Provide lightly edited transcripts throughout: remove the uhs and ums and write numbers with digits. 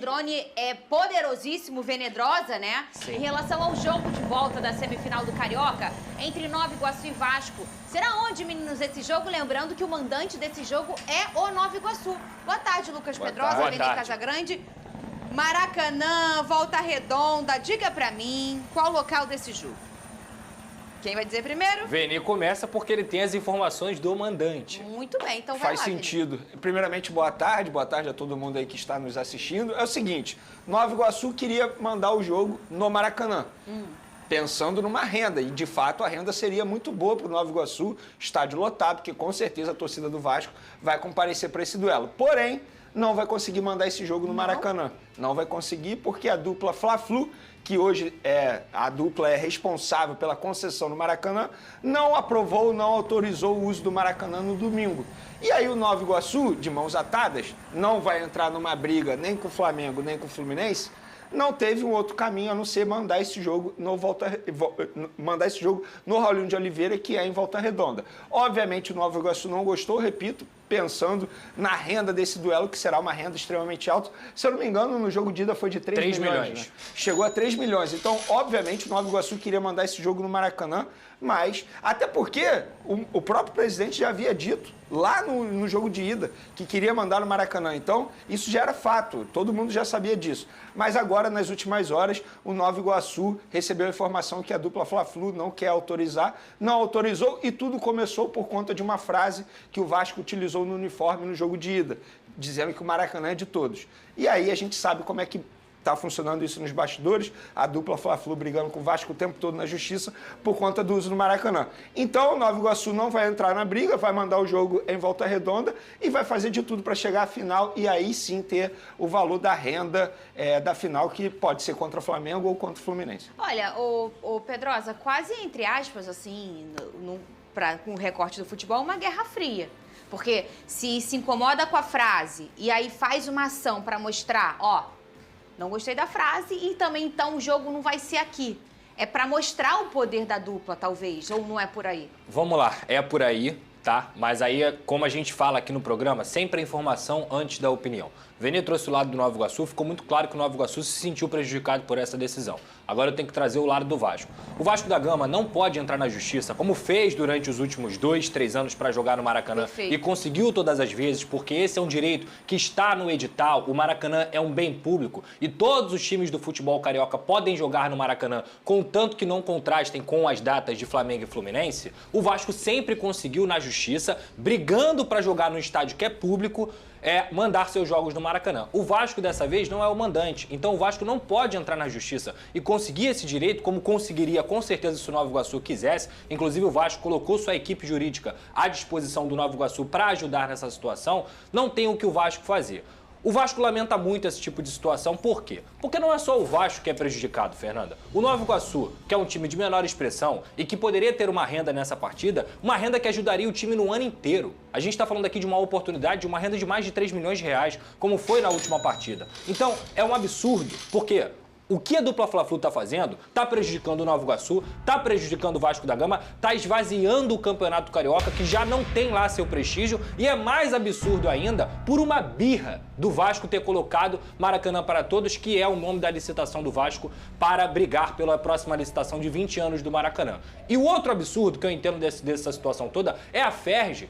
drone poderosíssimo, Venedrosa, né? Sim. Em relação ao jogo de volta da semifinal do Carioca, entre Nova Iguaçu e Vasco. Será onde, meninos, esse jogo? Lembrando que o mandante desse jogo é o Nova Iguaçu. Boa tarde, Lucas Pedrosa, Vene Casagrande. Maracanã, Volta Redonda, diga pra mim qual o local desse jogo. Quem vai dizer primeiro? Vene começa porque ele tem as informações do mandante. Muito bem, então vai lá. Faz sentido. Primeiramente, boa tarde a todo mundo aí que está nos assistindo. É o seguinte, Nova Iguaçu queria mandar o jogo no Maracanã, pensando numa renda, e de fato a renda seria muito boa para o Nova Iguaçu, estádio lotado, porque com certeza a torcida do Vasco vai comparecer para esse duelo. Porém, não vai conseguir mandar esse jogo no Maracanã. Não vai conseguir porque a dupla Fla-Flu, que hoje a dupla é responsável pela concessão no Maracanã, não aprovou, não autorizou o uso do Maracanã no domingo. E aí o Nova Iguaçu, de mãos atadas, não vai entrar numa briga nem com o Flamengo, nem com o Fluminense, não teve um outro caminho a não ser mandar esse jogo no Raulinho de Oliveira, que é em Volta Redonda. Obviamente o Nova Iguaçu não gostou, repito, pensando na renda desse duelo, que será uma renda extremamente alta. Se eu não me engano, no jogo de ida foi de 3 milhões. Né? Chegou a 3 milhões. Então, obviamente, o Nova Iguaçu queria mandar esse jogo no Maracanã, mas até porque o próprio presidente já havia dito lá no jogo de ida que queria mandar no Maracanã. Então, isso já era fato, todo mundo já sabia disso. Mas agora, nas últimas horas, o Nova Iguaçu recebeu a informação que a dupla Fla-Flu não quer autorizar, não autorizou, e tudo começou por conta de uma frase que o Vasco utilizou no uniforme no jogo de ida, dizendo que o Maracanã é de todos. E aí a gente sabe como é que está funcionando isso nos bastidores, a dupla Fla-Flu brigando com o Vasco o tempo todo na justiça por conta do uso do Maracanã. Então o Nova Iguaçu não vai entrar na briga, vai mandar o jogo em Volta Redonda e vai fazer de tudo para chegar à final e aí sim ter o valor da renda da final, que pode ser contra o Flamengo ou contra o Fluminense. Olha, o Pedrosa, quase entre aspas, assim, com o recorte do futebol, uma guerra fria. Porque se incomoda com a frase e aí faz uma ação para mostrar, ó, não gostei da frase e também então o jogo não vai ser aqui. É para mostrar o poder da dupla, talvez, ou não é por aí? Vamos lá, é por aí, tá? Mas aí, como a gente fala aqui no programa, sempre a informação antes da opinião. Vene trouxe o lado do Nova Iguaçu, ficou muito claro que o Nova Iguaçu se sentiu prejudicado por essa decisão. Agora eu tenho que trazer o lado do Vasco. O Vasco da Gama não pode entrar na justiça, como fez durante os últimos 2, 3 anos para jogar no Maracanã. Perfeito. E conseguiu todas as vezes, porque esse é um direito que está no edital. O Maracanã é um bem público e todos os times do futebol carioca podem jogar no Maracanã, contanto que não contrastem com as datas de Flamengo e Fluminense. O Vasco sempre conseguiu na justiça, brigando para jogar no estádio que é público, mandar seus jogos no Maracanã. O Vasco, dessa vez, não é o mandante. Então, o Vasco não pode entrar na justiça e conseguir esse direito, como conseguiria, com certeza, se o Nova Iguaçu quisesse. Inclusive, o Vasco colocou sua equipe jurídica à disposição do Nova Iguaçu para ajudar nessa situação. Não tem o que o Vasco fazer. O Vasco lamenta muito esse tipo de situação. Por quê? Porque não é só o Vasco que é prejudicado, Fernanda. O Nova Iguaçu, que é um time de menor expressão e que poderia ter uma renda nessa partida, uma renda que ajudaria o time no ano inteiro. A gente está falando aqui de uma oportunidade de uma renda de mais de 3 milhões de reais, como foi na última partida. Então, é um absurdo, porque o que a dupla Fla-Flu está fazendo está prejudicando o Nova Iguaçu, está prejudicando o Vasco da Gama, está esvaziando o Campeonato Carioca, que já não tem lá seu prestígio, e é mais absurdo ainda por uma birra do Vasco ter colocado Maracanã para Todos, que é o nome da licitação do Vasco, para brigar pela próxima licitação de 20 anos do Maracanã. E o outro absurdo que eu entendo dessa situação toda é a Ferg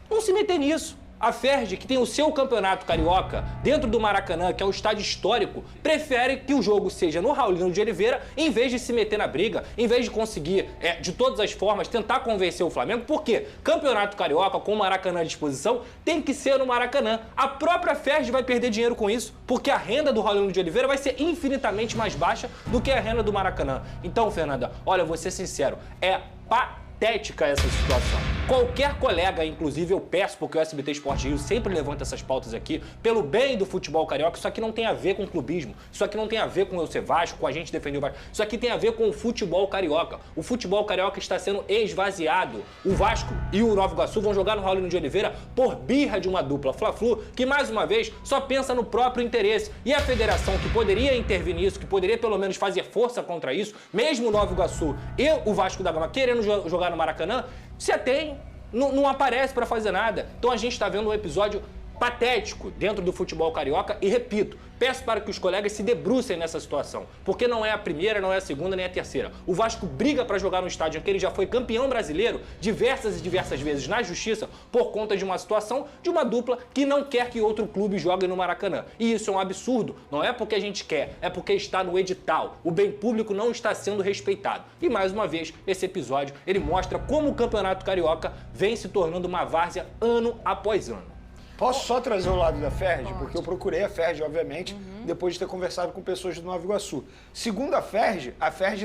não se meter nisso. A Ferg, que tem o seu campeonato carioca dentro do Maracanã, que é um estádio histórico, prefere que o jogo seja no Raulinho de Oliveira, em vez de se meter na briga, em vez de conseguir, de todas as formas, tentar convencer o Flamengo. Por quê? Campeonato carioca com o Maracanã à disposição tem que ser no Maracanã. A própria Ferg vai perder dinheiro com isso, porque a renda do Raulinho de Oliveira vai ser infinitamente mais baixa do que a renda do Maracanã. Então, Fernanda, olha, vou ser sincero, é patética essa situação. Qualquer colega, inclusive eu peço, porque o SBT Esporte Rio sempre levanta essas pautas aqui, pelo bem do futebol carioca, isso aqui não tem a ver com clubismo, isso aqui não tem a ver com eu ser Vasco, com a gente defender o Vasco, isso aqui tem a ver com o futebol carioca. O futebol carioca está sendo esvaziado. O Vasco e o Nova Iguaçu vão jogar no Raulinho de Oliveira por birra de uma dupla Fla-Flu, que mais uma vez só pensa no próprio interesse. E a federação, que poderia intervir nisso, que poderia pelo menos fazer força contra isso, mesmo o Nova Iguaçu e o Vasco da Gama querendo jogar no Maracanã, se atém, não aparece para fazer nada. Então a gente está vendo um episódio patético dentro do futebol carioca e, repito, peço para que os colegas se debrucem nessa situação, porque não é a primeira, não é a segunda, nem a terceira. O Vasco briga para jogar no estádio em que ele já foi campeão brasileiro diversas e diversas vezes na justiça por conta de uma situação de uma dupla que não quer que outro clube jogue no Maracanã. E isso é um absurdo, não é porque a gente quer, é porque está no edital. O bem público não está sendo respeitado. E mais uma vez, esse episódio, ele mostra como o Campeonato Carioca vem se tornando uma várzea ano após ano. Posso só trazer o lado da Ferj? Porque eu procurei a Ferj, obviamente, depois de ter conversado com pessoas do Nova Iguaçu. Segundo a Ferj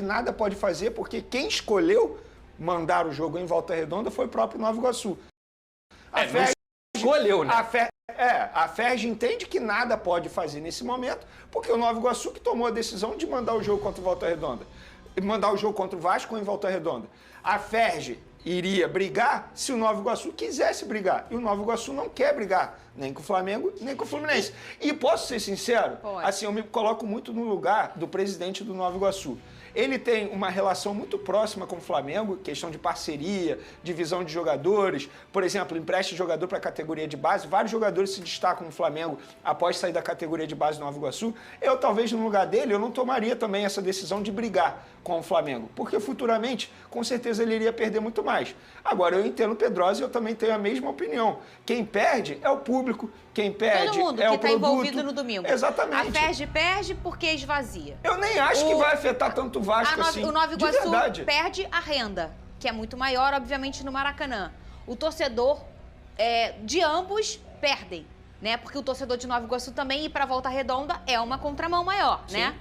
nada pode fazer porque quem escolheu mandar o jogo em Volta Redonda foi o próprio Nova Iguaçu. A Ferj escolheu, né? A Ferj entende que nada pode fazer nesse momento porque o Nova Iguaçu que tomou a decisão de mandar o jogo contra o Volta Redonda. Mandar o jogo contra o Vasco em Volta Redonda. A Ferj iria brigar se o Nova Iguaçu quisesse brigar. E o Nova Iguaçu não quer brigar, nem com o Flamengo, nem com o Fluminense. E posso ser sincero? Pode. Assim, eu me coloco muito no lugar do presidente do Nova Iguaçu. Ele tem uma relação muito próxima com o Flamengo, questão de parceria, divisão de jogadores. Por exemplo, empresta jogador para a categoria de base. Vários jogadores se destacam no Flamengo após sair da categoria de base do Nova Iguaçu. Eu, talvez, no lugar dele, eu não tomaria também essa decisão de brigar com o Flamengo. Porque futuramente, com certeza, ele iria perder muito mais. Agora, eu entendo o Pedrosa e eu também tenho a mesma opinião. Quem perde é o público. Quem perde todo mundo é que o está produto. envolvido no domingo. Exatamente. A Ferj perde porque esvazia. Eu nem acho que vai afetar tanto o Vasco assim. O Nova de Iguaçu verdade. perde a renda, que é muito maior, obviamente, no Maracanã. O torcedor de ambos perdem, né? Porque o torcedor de Nova Iguaçu também ir para Volta Redonda é uma contramão maior, Sim. né?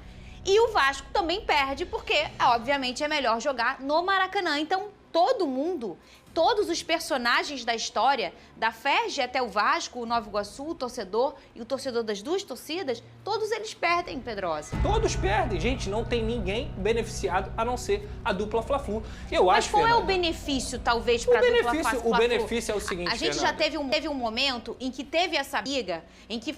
E o Vasco também perde porque, obviamente, é melhor jogar no Maracanã. Então, todo mundo, todos os personagens da história, da Ferj até o Vasco, o Nova Iguaçu, o torcedor e o torcedor das duas torcidas, todos eles perdem, Pedrosa. Todos perdem, gente, não tem ninguém beneficiado a não ser a dupla Fla-Flu. Mas qual é o Fernanda, benefício, talvez, para a dupla Fla-Flu? O benefício é o seguinte, A gente Fernanda. já teve um momento em que teve essa briga, em que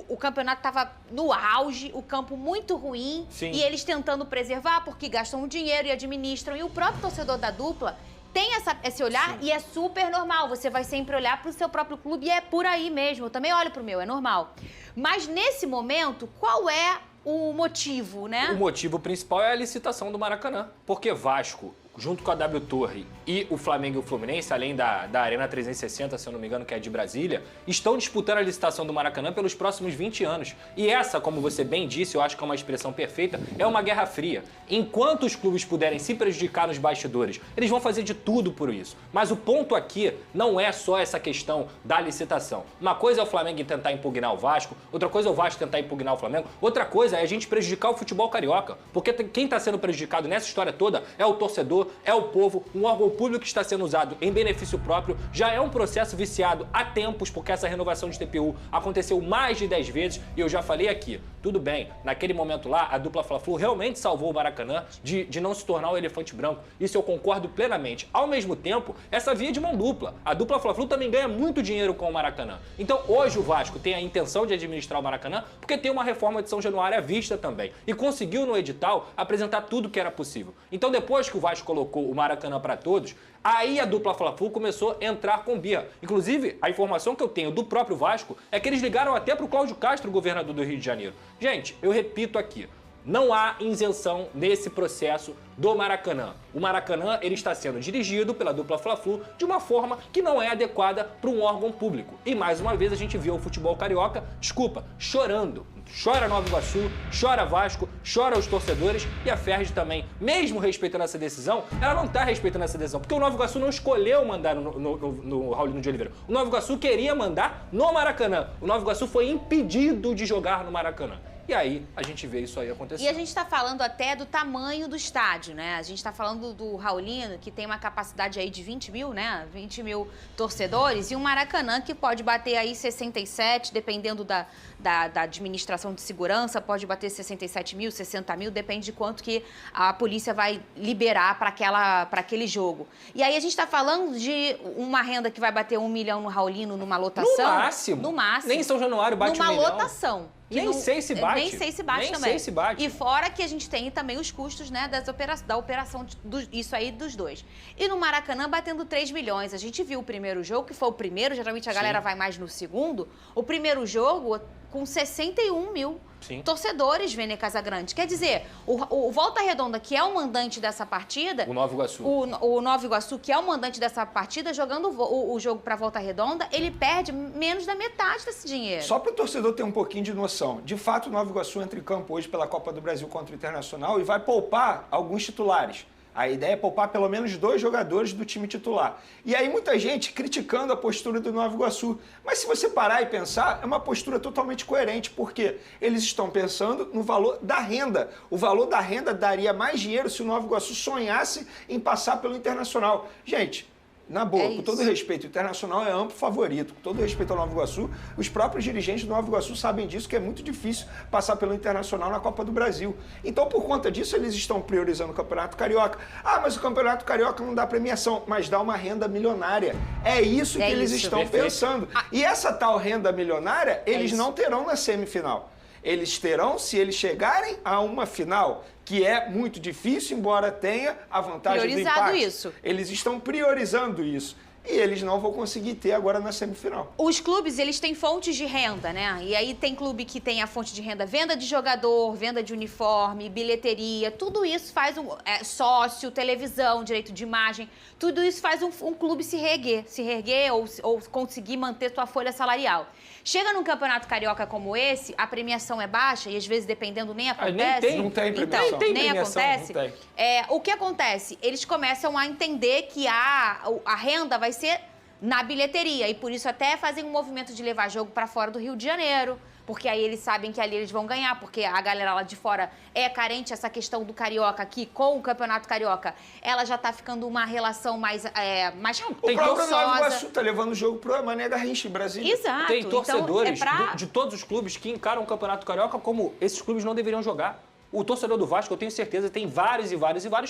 o campeonato estava no auge, o campo muito ruim, Sim. e eles tentando preservar porque gastam o dinheiro e administram, e o próprio torcedor da dupla tem esse olhar. Sim. E é super normal. Você vai sempre olhar para o seu próprio clube e é por aí mesmo. Eu também olho para o meu, é normal. Mas nesse momento, qual é o motivo, né? O motivo principal é a licitação do Maracanã. Porque Vasco, junto com a W Torre e o Flamengo e o Fluminense, além da Arena 360, se eu não me engano, que é de Brasília, estão disputando a licitação do Maracanã pelos próximos 20 anos. E essa, como você bem disse, eu acho que é uma expressão perfeita, é uma guerra fria. Enquanto os clubes puderem se prejudicar nos bastidores, eles vão fazer de tudo por isso. Mas o ponto aqui não é só essa questão da licitação. Uma coisa é o Flamengo tentar impugnar o Vasco, outra coisa é o Vasco tentar impugnar o Flamengo, outra coisa é a gente prejudicar o futebol carioca. Porque quem está sendo prejudicado nessa história toda é o torcedor, é o povo, um órgão público que está sendo usado em benefício próprio, já é um processo viciado há tempos, porque essa renovação de TPU aconteceu mais de 10 vezes, e eu já falei aqui, tudo bem, naquele momento lá, a dupla Fla-Flu realmente salvou o Maracanã de não se tornar o elefante branco, isso eu concordo plenamente. Ao mesmo tempo, essa via é de mão dupla, a dupla Fla-Flu também ganha muito dinheiro com o Maracanã. Então hoje o Vasco tem a intenção de administrar o Maracanã, porque tem uma reforma de São Januário à vista também, e conseguiu no edital apresentar tudo que era possível. Então depois que o Vasco colocou o Maracanã para todos, aí a dupla Fla-Flu começou a entrar com birra. Inclusive, a informação que eu tenho do próprio Vasco é que eles ligaram até para o Cláudio Castro, governador do Rio de Janeiro. Gente, eu repito aqui, não há isenção nesse processo do Maracanã. O Maracanã ele está sendo dirigido pela dupla Fla-Flu de uma forma que não é adequada para um órgão público. E mais uma vez a gente viu o futebol carioca, chorando. Chora Nova Iguaçu, chora Vasco, chora os torcedores e a Ferj também. Mesmo respeitando essa decisão, ela não está respeitando essa decisão, porque o Nova Iguaçu não escolheu mandar no Raulino de Oliveira. O Nova Iguaçu queria mandar no Maracanã. O Nova Iguaçu foi impedido de jogar no Maracanã. E aí a gente vê isso aí acontecer. E a gente está falando até do tamanho do estádio, né? A gente está falando do Raulino, que tem uma capacidade aí de 20 mil, né? 20 mil torcedores, e um Maracanã que pode bater aí 67, dependendo da administração de segurança, pode bater 67 mil, 60 mil, depende de quanto que a polícia vai liberar para aquele jogo. E aí a gente está falando de uma renda que vai bater 1 milhão no Raulino numa lotação. No máximo. No máximo. Nem em São Januário bate 1 milhão. Numa lotação. Nem sei se bate. Nem sei se bate nem também. Sei se bate. E fora que a gente tem também os custos, né, da operação, isso aí dos dois. E no Maracanã batendo 3 milhões. A gente viu o primeiro jogo, que foi o primeiro, geralmente a galera vai mais no segundo. O primeiro jogo com 61 mil torcedores, Vene Casagrande. Quer dizer, o Volta Redonda, que é o mandante dessa partida... O Nova Iguaçu. O Nova Iguaçu, que é o mandante dessa partida, jogando o jogo para Volta Redonda, ele perde menos da metade desse dinheiro. Só para o torcedor ter um pouquinho de noção. De fato, o Nova Iguaçu entra em campo hoje pela Copa do Brasil contra o Internacional e vai poupar alguns titulares. A ideia é poupar pelo menos 2 jogadores do time titular. E aí muita gente criticando a postura do Nova Iguaçu. Mas se você parar e pensar, é uma postura totalmente coerente, porque eles estão pensando no valor da renda. O valor da renda daria mais dinheiro se o Nova Iguaçu sonhasse em passar pelo Internacional. Gente, na boa, com todo respeito, o Internacional é amplo favorito. Com todo respeito ao Nova Iguaçu, os próprios dirigentes do Nova Iguaçu sabem disso, que é muito difícil passar pelo Internacional na Copa do Brasil. Então, por conta disso, eles estão priorizando o Campeonato Carioca. Ah, mas o Campeonato Carioca não dá premiação, mas dá uma renda milionária. É isso que eles estão pensando. E essa tal renda milionária, eles não terão na semifinal. Eles terão se eles chegarem a uma final, que é muito difícil, embora tenha a vantagem do empate. Isso. Eles estão priorizando isso. E eles não vão conseguir ter agora na semifinal. Os clubes, eles têm fontes de renda, né? E aí tem clube que tem a fonte de renda, venda de jogador, venda de uniforme, bilheteria, tudo isso faz sócio, televisão, direito de imagem, tudo isso faz um clube se reerguer ou conseguir manter sua folha salarial. Chega num campeonato carioca como esse, a premiação é baixa e às vezes, dependendo, nem acontece. Não tem premiação. Então, nem acontece. Não tem. O que acontece? Eles começam a entender que a renda vai ser na bilheteria e por isso até fazem um movimento de levar jogo para fora do Rio de Janeiro, porque aí eles sabem que ali eles vão ganhar, porque a galera lá de fora é carente. Essa questão do Carioca aqui com o Campeonato Carioca, ela já tá ficando uma relação mais o próprio Nova Iguaçu tá levando o jogo para Mané Garrincha em Brasília. Exato. Tem torcedores então, de todos os clubes que encaram o Campeonato Carioca como esses clubes não deveriam jogar. O torcedor do Vasco, eu tenho certeza, tem vários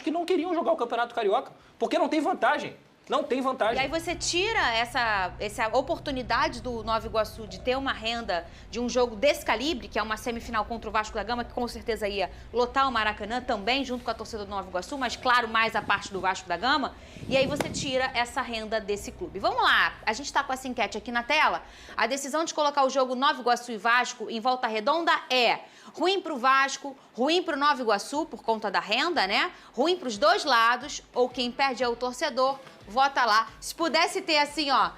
que não queriam jogar o Campeonato Carioca, porque não tem vantagem. Não tem vantagem. E aí você tira essa oportunidade do Nova Iguaçu de ter uma renda de um jogo desse calibre, que é uma semifinal contra o Vasco da Gama, que com certeza ia lotar o Maracanã também, junto com a torcida do Nova Iguaçu, mas claro, mais a parte do Vasco da Gama. E aí você tira essa renda desse clube. Vamos lá, a gente está com essa enquete aqui na tela. A decisão de colocar o jogo Nova Iguaçu e Vasco em Volta Redonda é ruim para o Vasco, ruim para o Nova Iguaçu por conta da renda, né? Ruim para os dois lados, ou quem perde é o torcedor. Vota lá. Se pudesse ter assim, ó,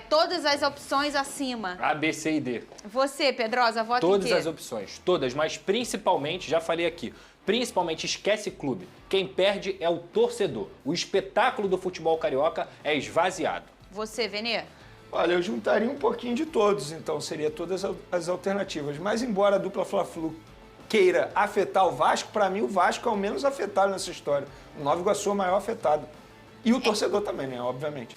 todas as opções acima. A, B, C e D. Você, Pedrosa, vota em quê? Todas as opções, todas, mas principalmente, já falei aqui, principalmente esquece clube. Quem perde é o torcedor. O espetáculo do futebol carioca é esvaziado. Você, Venê? Olha, eu juntaria um pouquinho de todos, então seria todas as alternativas. Mas embora a dupla Fla-Flu queira afetar o Vasco, para mim o Vasco é o menos afetado nessa história. O Nova Iguaçu é o maior afetado. E o torcedor também, né? Obviamente.